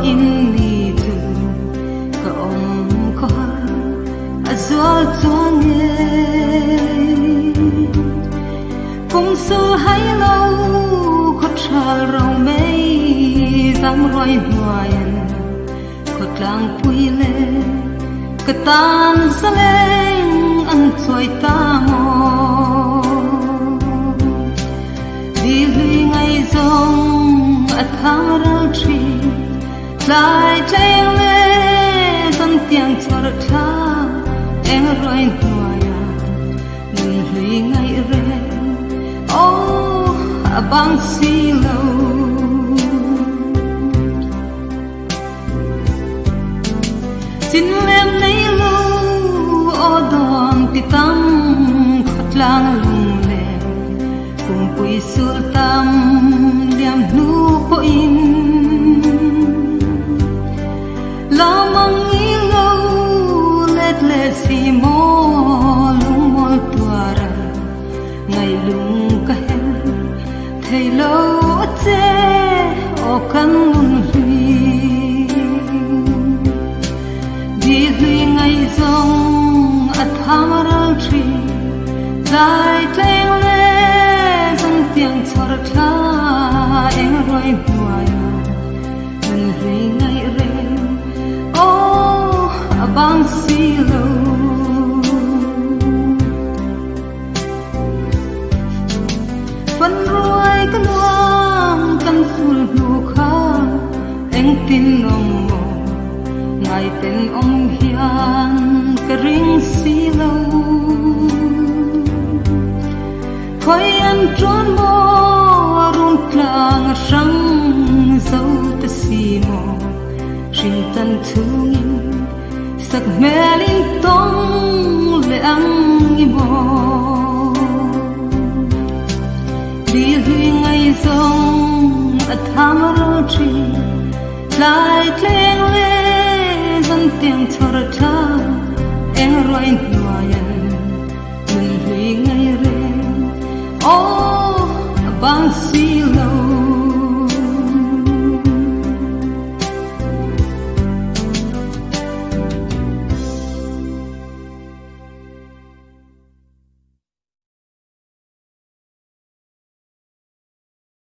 in ni tu ka ko azwal chuang cùng su hay lâu kho trà rau mây dám roi hoài kho lang pui le cái tan sa lên ăn chuối ta mò đi lùi ngày rong ở thang rau trì lại chạy lên dân tiếng cho đất cha em roi hoài mình lùi ngày re oh abang silo xin em lấy lâu ô đòn ti tâm khát lang lung lệ cùng quỳ sul tâm liam nu ko in la mang nghi lâu let let si mo lung mol tuara ngày lung ka hel thầy lâu che o kan mun đi lùi ngày rong ở thang rau trì dài lên lên dân tiếng cho đất cha em roi hoài mình lùi ngày re oh abang silo phân roi cái loang căn phul nụ kha anh tin ngom ngày tên ông hiền cái ring xì lâu khói ăn trốn mò run klang răng dâu ta xì mò sinh tân thương sắc mẹ linh tông lệ ăn nghi mò đi lùi ngày rong ở thang rau trì lại lên lên dân tiếng cho đất cha em roi hoài mình lùi ngày re oh bang si